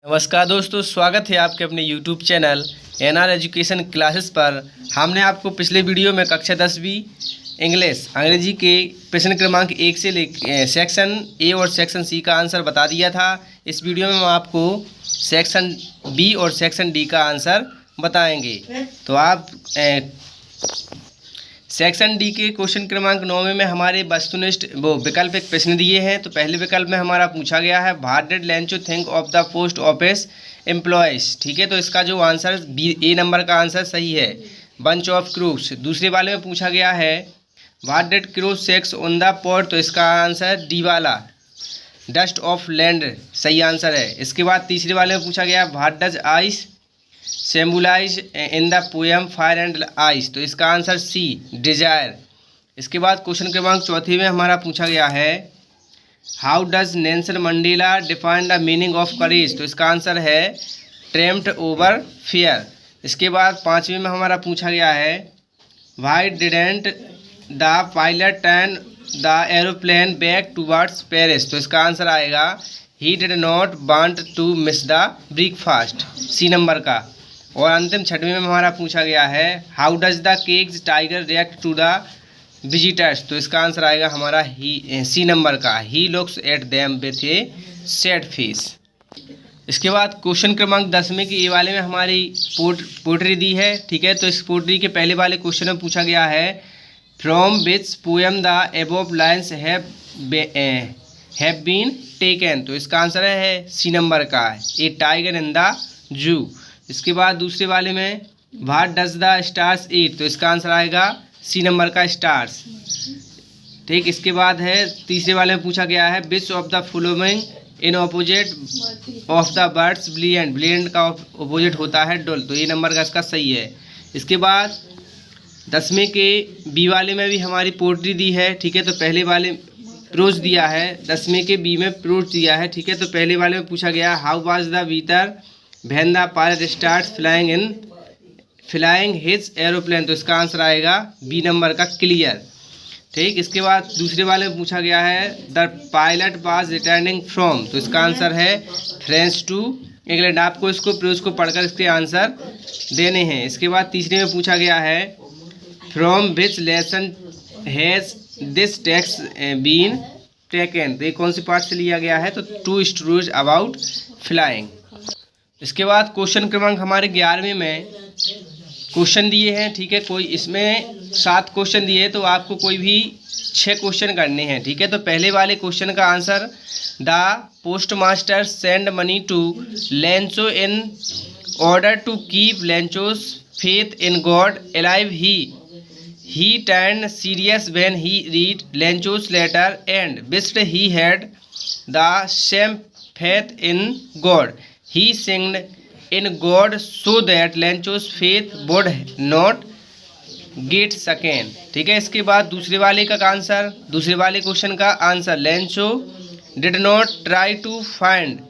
नमस्कार दोस्तों, स्वागत है आपके अपने YouTube channel NR education classes पर। हमने आपको पिछले वीडियो में कक्षा 10वीं इंग्लिश अंग्रेजी के प्रश्न क्रमांक 1 से सेक्शन ए और सेक्शन सी का आंसर बता दिया था। इस वीडियो में हम आपको सेक्शन बी और सेक्शन डी का आंसर बताएंगे। तो आप सेक्शन डी के क्वेश्चन क्रमांक 9 में हमारे वस्तुनिष्ठ विकल्प एक प्रश्न दिए हैं। तो पहले विकल्प में हमारा पूछा गया है what did Lencho think of the post office employees. ठीक है, तो इसका जो आंसर बी ए नंबर का आंसर सही है, बंच ऑफ क्रूप्स। दूसरे वाले में पूछा गया है what did crow shake on the poet, तो इसका आंसर डी वाला डस्ट ऑफ लैंड सही आंसर है। इसके बाद तीसरे वाले में पूछा गया what does ice symbolise in the poem fire and ice, तो इसका आंसर सी डिजायर। इसके बाद क्वेश्चन क्रमांक 4 में हमारा पूछा गया है how does Nelson Mandela define the meaning of courage, तो इसका आंसर है ट्रेम्प्ट ओवर फियर। इसके बाद 5वें में हमारा पूछा गया है why didn't the pilot turn the aeroplane back towards Paris, तो इसका आंसर आएगा he did not want to miss the breakfast C number का। और अंतिम 6वें में हमारा पूछा गया है how does the cage tiger react to the visitors, तो इसका आंसर आएगा हमारा ही सी नंबर का he looks at them with a sad face. इसके बाद क्वेश्चन क्रमांक 10 में कि ए वाले में हमारी पोट्री दी है। ठीक है, तो इस पोट्री के पहले वाले क्वेश्चन में पूछा गया है from which poem the above lines have been taken, तो इसका आंसर है सी नंबर का ए टाइगर इन द जू। इसके बाद दूसरे वाले में व्हाट डज द स्टार्स ईट, तो इसका आंसर आएगा सी नंबर का स्टार्स। ठीक, इसके बाद है तीसरे वाले में पूछा गया है which of the following in opposite of the birds brilliant, brilliant का ऑपोजिट होता है डुल, तो ये नंबर का इसका सही है। इसके बाद 10वें के बी वाले में भी हमारी पोट्री दी है। ठीक है, तो पहले वाले प्रोज दिया है, 10वें के बी में प्रोज दिया है। ठीक है, तो पहले वाले में पूछा गया how was the weather when the pilot start flying his aeroplane, तो इसका आंसर आएगा बी नंबर का क्लियर। ठीक, इसके बाद दूसरे वाले में पूछा गया है the pilot was returning from, तो इसका आंसर है फ्रांस टू इंग्लैंड। आपको इसको प्रोज को पढ़कर इसके आंसर देने हैं। इसके बाद तीसरे में पूछा गया है from which lesson has this text been taken, तो ये कौन सी पार्ट से लिया गया है, तो टू स्टोरीज अबाउट फ्लाइंग। इसके बाद क्वेश्चन क्रमांक हमारे 11वें में क्वेश्चन दिए हैं। ठीक है, कोई इसमें 7 क्वेश्चन दिए, तो आपको कोई भी 6 क्वेश्चन करने हैं। ठीक है, तो पहले वाले क्वेश्चन का answer the postmaster send money to Lencho in order to keep Lencho's faith in God alive. He turned serious when he read Lencho's letter and wished he had the same faith in God. He signed in God so that Lencho's faith would not get shaken. ठीक है, इसके बाद दूसरे वाले question का answer Lencho did not try to find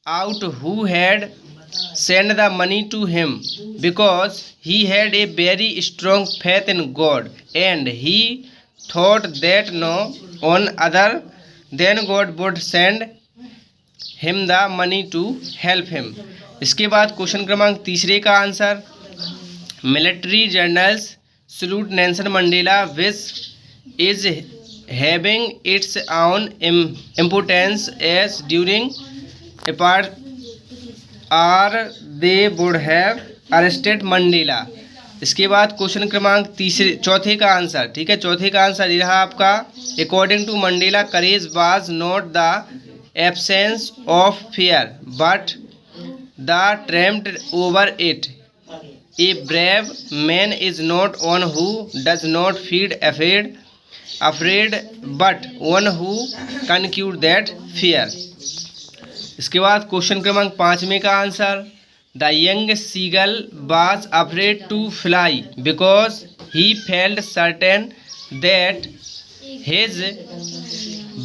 out who had send the money to him because he had a very strong faith in God and he thought that no one other than God would send him the money to help him. इसके बाद question क्रमांक 3 का answer military generals salute Nelson Mandela which is having its own importance as during apart are they would have arrested Mandela. इसके बाद question क्रमांक 4 का answer. ठीक है, 4 का आंसर ये रहा आपका according to Mandela courage was not the absence of fear but the triumph over it. A brave man is not one who does not feel afraid but one who conquer that fear. इसके बाद question क्रमांक 5 का answer the young seagull was afraid to fly because he felt certain that his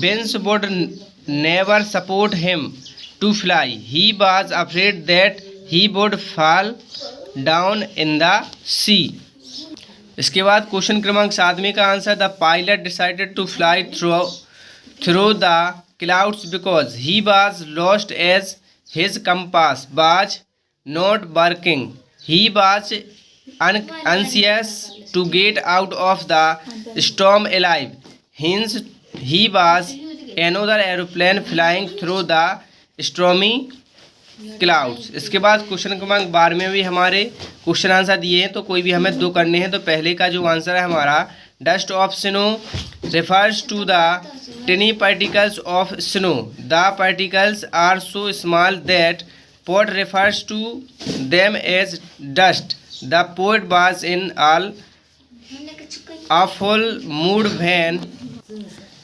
wings would never support him to fly. He was afraid that he would fall down in the sea. इसके बाद question क्रमांक 7 का answer the pilot decided to fly through the clouds because he was lost as his compass was not working, he was anxious to get out of the storm alive, hence he was another aeroplane flying through the stormy clouds। इसके बाद question क्रमांक 12 में भी हमारे question answer दिए हैं, तो कोई भी हमें दो करने हैं। तो पहले का जो आंसर है हमारा, dust of snow refers to the tiny particles of snow, the particles are so small that poet refers to them as dust। The poet was in all awful mood when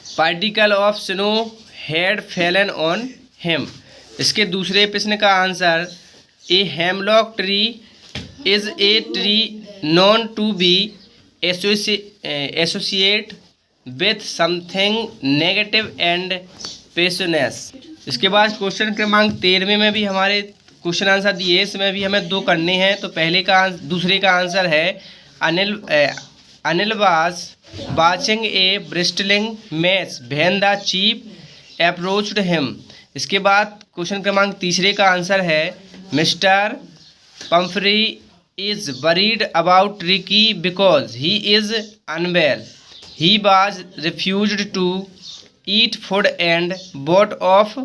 particle of snow had fallen on him। इसके दूसरे प्रश्न का answer, a hemlock tree is a tree known to be associate with something negative and patience. इसके बाद question क्रमांक 13 में भी हमारे क्वेश्चन आंसर दिए, इसमें भी हमें दो करने हैं। तो दूसरे का आंसर है, Anil was watching a wrestling match when the chief approached him. इसके बाद क्वेश्चन क्रमांक तीसरे का आंसर है, mister Pumphrey is worried about Ricky because he is unwell, he was refused to eat food and bout of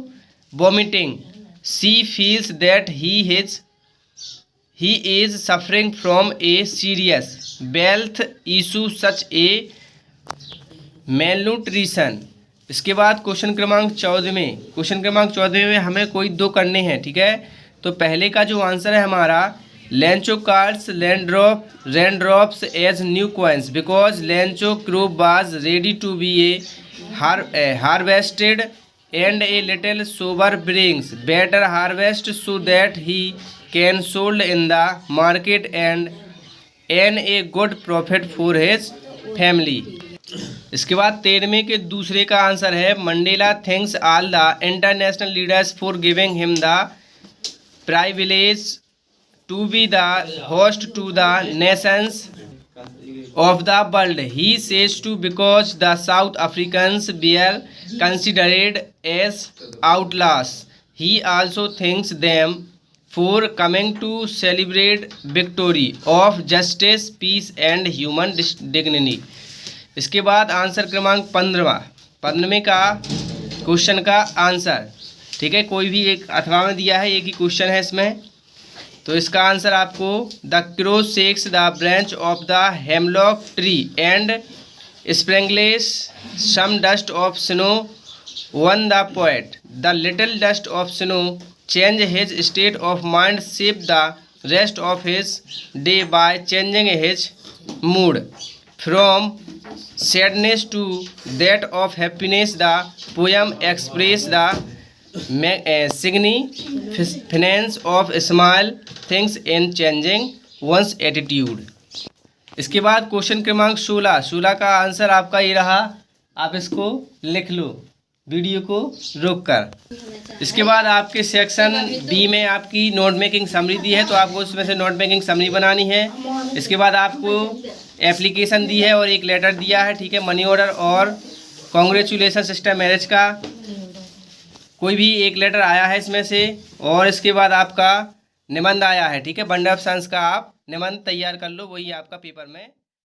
vomiting, she feels that he is suffering from a serious health issue such a malnutrition। इसके बाद question क्रमांक 14 में हमें कोई दो करने हैं, ठीक है। तो पहले का जो आंसर है हमारा, Lencho calls raindrops as new coins because Lencho crop was ready to be a harvested and a little sober brings better harvest so that he can sold in the market and earn a good profit for his family। इसके बाद 13वें के दूसरे का answer है, Mandela thanks all the international leaders for giving him the privilege to be the host to the nations of the world, he says to because the South Africans were considered as outlaws। He also thanks them for coming to celebrate victory of justice, peace and human dignity। इसके बाद answer क्रमांक 15वें का question का answer, ठीक है, कोई भी एक अथवा में दिया है, एक ही क्वेश्चन है इसमें। तो इसका आंसर आपको, the crow shakes the branch of the hemlock tree and sprinkles some dust of snow on the poet, the little dust of snow change his state of mind shape the rest of his day by changing his mood from sadness to that of happiness. The poem express the significance of small things in changing one's attitude. इसके बाद question क्रमांक 16 का answer आपका ये रहा, आप इसको लिख लो वीडियो को रोक कर। इसके बाद आपके सेक्शन बी में आपकी नोट मेकिंग समरी दी है, तो आपको उसमें से नोट मेकिंग समरी बनानी है। इसके बाद आपको एप्लीकेशन दी है और एक लेटर दिया है, ठीक है, मनी ऑर्डर और कॉन्ग्रेचुलेसन सिस्टर मैरिज का कोई भी एक लेटर आया है इसमें से, और इसके बाद आपका निबंध आया है, ठीक है। बंडल ऑफ साइंस का आप निबंध तैयार कर लो, वही आपका पेपर में